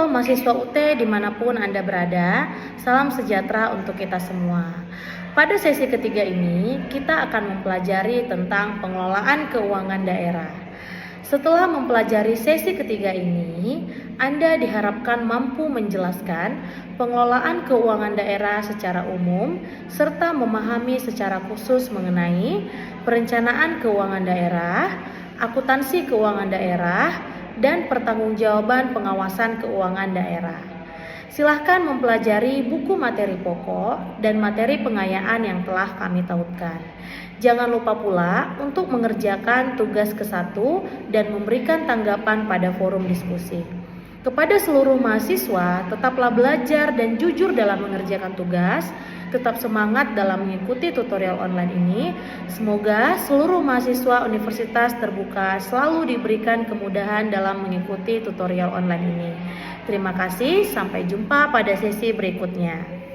Halo mahasiswa UT dimanapun Anda berada, salam sejahtera untuk kita semua. Pada sesi ketiga ini, kita akan mempelajari tentang pengelolaan keuangan daerah. Setelah mempelajari sesi ketiga ini, Anda diharapkan mampu menjelaskan pengelolaan keuangan daerah secara umum, serta memahami secara khusus mengenai perencanaan keuangan daerah, akuntansi keuangan daerah, dan pertanggungjawaban pengawasan keuangan daerah. Silahkan mempelajari buku materi pokok dan materi pengayaan yang telah kami tautkan. Jangan lupa pula untuk mengerjakan tugas ke-1 dan memberikan tanggapan pada forum diskusi. Kepada seluruh mahasiswa, tetaplah belajar dan jujur dalam mengerjakan tugas. Tetap semangat dalam mengikuti tutorial online ini. Semoga seluruh mahasiswa Universitas Terbuka selalu diberikan kemudahan dalam mengikuti tutorial online ini. Terima kasih, sampai jumpa pada sesi berikutnya.